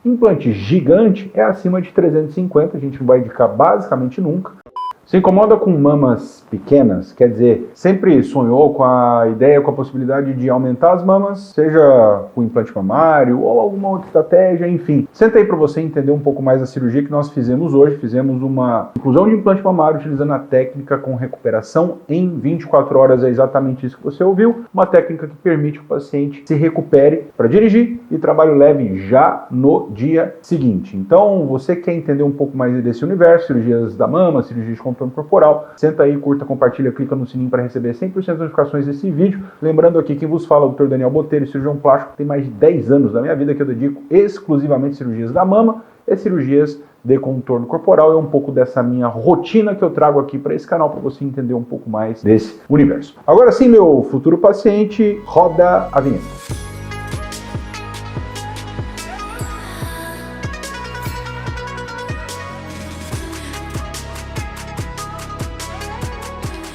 Implante gigante é acima de 350, a gente não vai indicar basicamente nunca. Se incomoda com mamas pequenas, quer dizer, sempre sonhou com a ideia, com a possibilidade de aumentar as mamas, seja com implante mamário ou alguma outra estratégia, enfim. Senta aí para você entender um pouco mais da cirurgia que nós fizemos hoje. Fizemos uma inclusão de implante mamário utilizando a técnica com recuperação em 24 horas, é exatamente isso que você ouviu. Uma técnica que permite que o paciente se recupere para dirigir e trabalho leve já no dia seguinte. Então, você quer entender um pouco mais desse universo, cirurgias da mama, cirurgias de contorno corporal, senta aí, curta, compartilha, clica no sininho para receber 100% das notificações desse vídeo. Lembrando aqui, quem vos fala é o Dr. Daniel Botelho, cirurgião plástico, tem mais de 10 anos da minha vida que eu dedico exclusivamente a cirurgias da mama e cirurgias de contorno corporal. É um pouco dessa minha rotina que eu trago aqui para esse canal, para você entender um pouco mais desse universo. Agora sim, meu futuro paciente, roda a vinheta.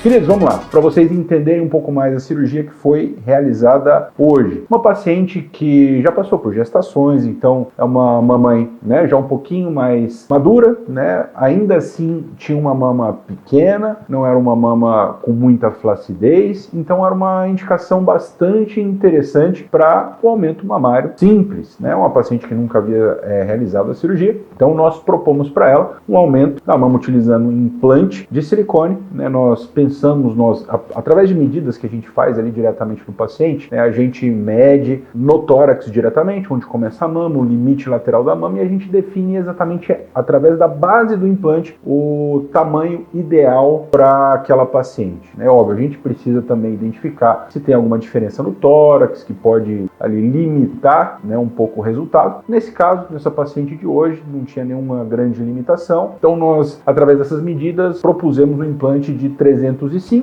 Queridos, vamos lá, para vocês entenderem um pouco mais a cirurgia que foi realizada hoje. Uma paciente que já passou por gestações, então é uma mamãe, né, já um pouquinho mais madura, né, ainda assim tinha uma mama pequena, não era uma mama com muita flacidez, então era uma indicação bastante interessante para o aumento mamário simples, né, uma paciente que nunca havia realizado a cirurgia, então nós propomos para ela um aumento da mama utilizando um implante de silicone, né, nós pensamos, através de medidas que a gente faz ali diretamente no paciente, né, a gente mede no tórax diretamente, onde começa a mama, o limite lateral da mama, e a gente define exatamente, através da base do implante, o tamanho ideal para aquela paciente. Né? Óbvio, a gente precisa também identificar se tem alguma diferença no tórax, que pode ali limitar, né, um pouco o resultado. Nesse caso, nessa paciente de hoje, não tinha nenhuma grande limitação, então nós, através dessas medidas, propusemos um implante de 305,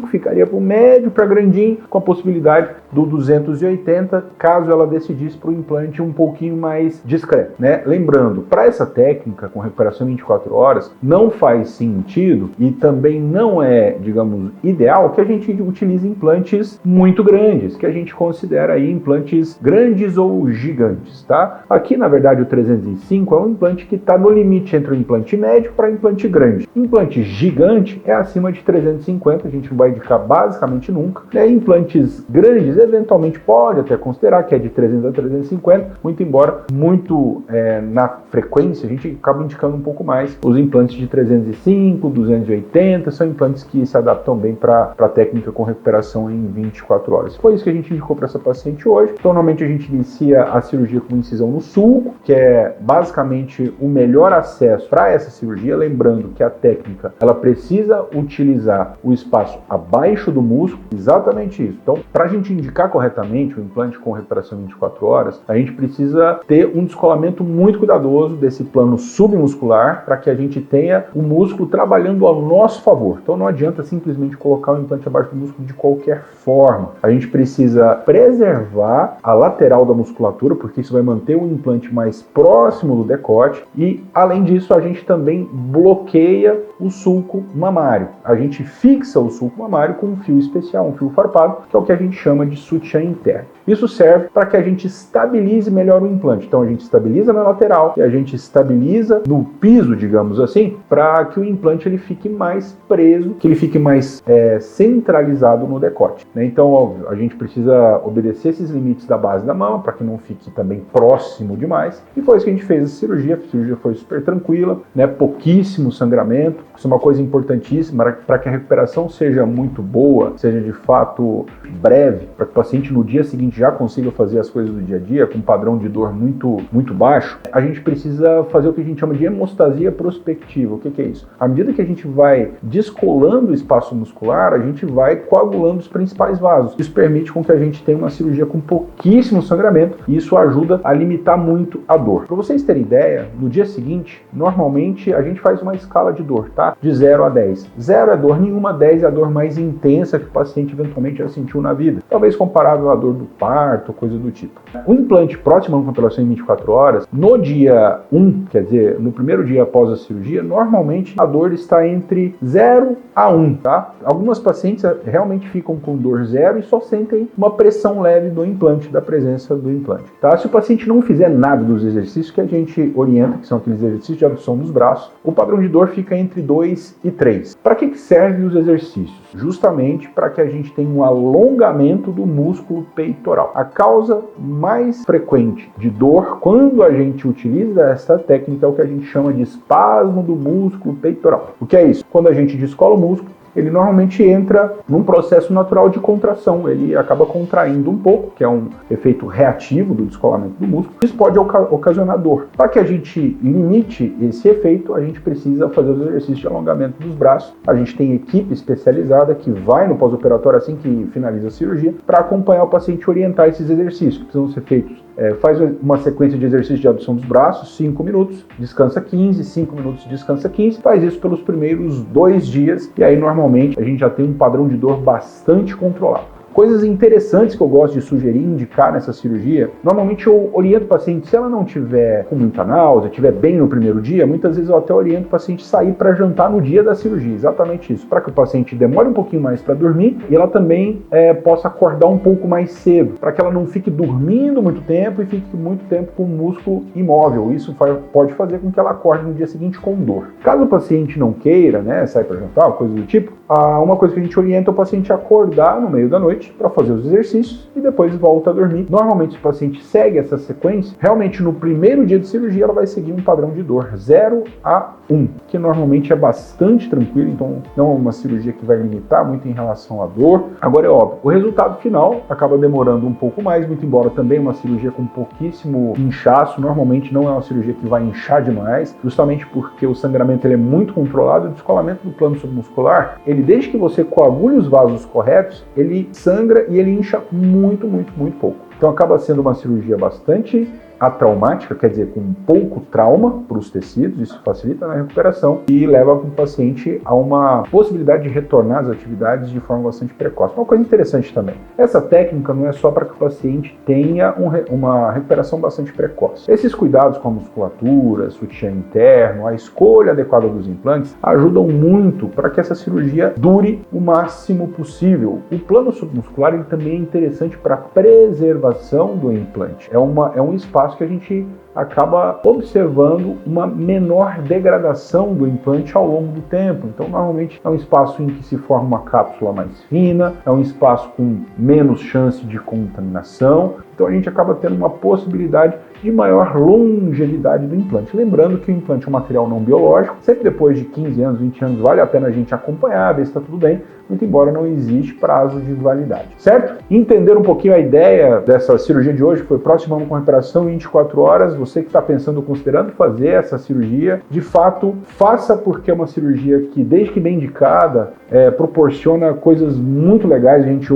ficaria para o médio para grandinho, com a possibilidade do 280, caso ela decidisse para o implante um pouquinho mais discreto, né? Lembrando, para essa técnica com recuperação em 24 horas, não faz sentido e também não é, digamos, ideal que a gente utilize implantes muito grandes, que a gente considera aí implantes grandes ou gigantes, tá? Aqui, na verdade, o 305 é um implante que está no limite entre o implante médio para o implante grande. Implante gigante é acima de 350, a gente não vai indicar basicamente nunca. Né? Implantes grandes, eventualmente pode até considerar que é de 300 a 350, muito embora muito na frequência a gente acaba indicando um pouco mais os implantes de 305, 280, são implantes que se adaptam bem para a técnica com recuperação em 24 horas. Foi isso que a gente indicou para essa paciente hoje. Então, normalmente a gente inicia a cirurgia com incisão no sulco, que é basicamente o melhor acesso para essa cirurgia, lembrando que a técnica ela precisa utilizar o espaço abaixo do músculo, exatamente isso. Então, para a gente indicar corretamente o implante com recuperação em 24 horas, a gente precisa ter um descolamento muito cuidadoso desse plano submuscular para que a gente tenha o músculo trabalhando ao nosso favor. Então, não adianta simplesmente colocar o implante abaixo do músculo de qualquer forma. A gente precisa preservar a lateral da musculatura, porque isso vai manter o implante mais próximo do decote e, além disso, a gente também bloqueia o sulco mamário. A gente fixa o sulco mamário com um fio especial, um fio farpado, que é o que a gente chama de sutiã interno. Isso serve para que a gente estabilize melhor o implante. Então a gente estabiliza na lateral e a gente estabiliza no piso, digamos assim, para que o implante ele fique mais preso, que ele fique mais centralizado no decote. Né? Então, óbvio, a gente precisa obedecer esses limites da base da mama para que não fique também próximo demais. E foi isso que a gente fez a cirurgia. A cirurgia foi super tranquila, né? Pouquíssimo sangramento. Isso é uma coisa importantíssima para que a recuperação seja muito boa, seja de fato breve, para que o paciente no dia seguinte já consiga fazer as coisas do dia a dia com um padrão de dor muito baixo. A gente precisa fazer o que a gente chama de hemostasia prospectiva. O que é isso? À medida que a gente vai descolando o espaço muscular, a gente vai coagulando os principais vasos. Isso permite com que a gente tenha uma cirurgia com pouquíssimo sangramento e isso ajuda a limitar muito a dor. Para vocês terem ideia, no dia seguinte, normalmente a gente faz uma escala de dor, tá? De 0 a 10. 0 é dor nenhuma, 10 é a dor mais intensa que o paciente eventualmente já sentiu na vida. Talvez comparável à dor do parto, coisa do tipo. O implante próximo à recuperação em 24 horas, no dia 1, quer dizer, no primeiro dia após a cirurgia, normalmente a dor está entre 0 a 1, tá? Algumas pacientes realmente ficam com dor 0 e só sentem uma pressão leve do implante, presença do implante. Tá? Se o paciente não fizer nada dos exercícios que a gente orienta, que são aqueles exercícios de adução dos braços, o padrão de dor fica entre 2 e 3. Para que servem os exercícios? Justamente para que a gente tenha um alongamento do músculo peitoral. A causa mais frequente de dor quando a gente utiliza essa técnica é o que a gente chama de espasmo do músculo peitoral. O que é isso? Quando a gente descola o músculo, ele normalmente entra num processo natural de contração, ele acaba contraindo um pouco, que é um efeito reativo do descolamento do músculo. Isso pode ocasionar dor. Para que a gente limite esse efeito, a gente precisa fazer os exercícios de alongamento dos braços. A gente tem equipe especializada que vai no pós-operatório assim que finaliza a cirurgia para acompanhar o paciente e orientar esses exercícios que precisam ser feitos. Faz uma sequência de exercícios de adução dos braços, 5 minutos, descansa 15, 5 minutos, descansa 15, faz isso pelos primeiros 2 dias e aí normalmente a gente já tem um padrão de dor bastante controlado. Coisas interessantes que eu gosto de sugerir, indicar nessa cirurgia, normalmente eu oriento o paciente, se ela não tiver com muita náusea, estiver bem no primeiro dia, muitas vezes eu até oriento o paciente sair para jantar no dia da cirurgia, exatamente isso, para que o paciente demore um pouquinho mais para dormir e ela também possa acordar um pouco mais cedo, para que ela não fique dormindo muito tempo e fique muito tempo com o músculo imóvel. Isso pode fazer com que ela acorde no dia seguinte com dor. Caso o paciente não queira, sair para jantar, coisa do tipo, uma coisa que a gente orienta é o paciente acordar no meio da noite para fazer os exercícios e depois volta a dormir. Normalmente, se o paciente segue essa sequência, realmente no primeiro dia de cirurgia ela vai seguir um padrão de dor 0 a 1, que normalmente é bastante tranquilo, então não é uma cirurgia que vai limitar muito em relação à dor. Agora é óbvio, o resultado final acaba demorando um pouco mais, muito embora também uma cirurgia com pouquíssimo inchaço, normalmente não é uma cirurgia que vai inchar demais, justamente porque o sangramento ele é muito controlado, o descolamento do plano submuscular, ele desde que você coagule os vasos corretos, ele sangra e ele incha muito, muito, muito pouco. Então acaba sendo uma cirurgia bastante atraumática, quer dizer, com pouco trauma para os tecidos, isso facilita na recuperação e leva o paciente a uma possibilidade de retornar às atividades de forma bastante precoce. Uma coisa interessante também, essa técnica não é só para que o paciente tenha uma recuperação bastante precoce. Esses cuidados com a musculatura, sutiã interno, a escolha adequada dos implantes ajudam muito para que essa cirurgia dure o máximo possível. O plano submuscular ele também é interessante para a preservação do implante. É um espaço que a gente acaba observando uma menor degradação do implante ao longo do tempo. Então, normalmente é um espaço em que se forma uma cápsula mais fina, é um espaço com menos chance de contaminação. Então, a gente acaba tendo uma possibilidade de maior longevidade do implante. Lembrando que o implante é um material não biológico, sempre depois de 15 anos, 20 anos, vale a pena a gente acompanhar, ver se está tudo bem, muito embora não existe prazo de validade, certo? Entender um pouquinho a ideia dessa cirurgia de hoje, foi próximo com recuperação em 24 horas, você que está pensando, considerando fazer essa cirurgia, de fato, faça porque é uma cirurgia que, desde que bem indicada, proporciona coisas muito legais. A gente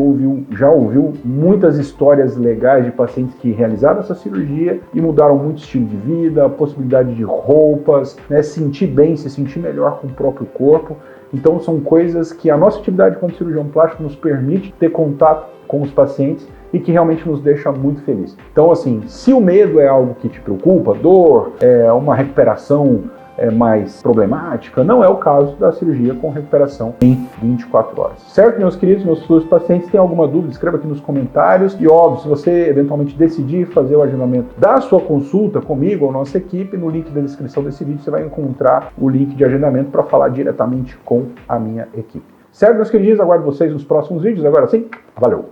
já ouviu muitas histórias legais de pacientes que realizaram essa cirurgia e mudaram muito o estilo de vida, a possibilidade de roupas, sentir bem, se sentir melhor com o próprio corpo. Então são coisas que a nossa atividade como cirurgião plástico nos permite ter contato com os pacientes e que realmente nos deixa muito feliz. Então assim, se o medo é algo que te preocupa, dor, uma recuperação mais problemática, não é o caso da cirurgia com recuperação em 24 horas. Certo, meus queridos, meus futuros pacientes, tem alguma dúvida, escreva aqui nos comentários. E óbvio, se você eventualmente decidir fazer o agendamento da sua consulta comigo ou nossa equipe, no link da descrição desse vídeo você vai encontrar o link de agendamento para falar diretamente com a minha equipe. Certo, meus queridos, aguardo vocês nos próximos vídeos. Agora sim, valeu!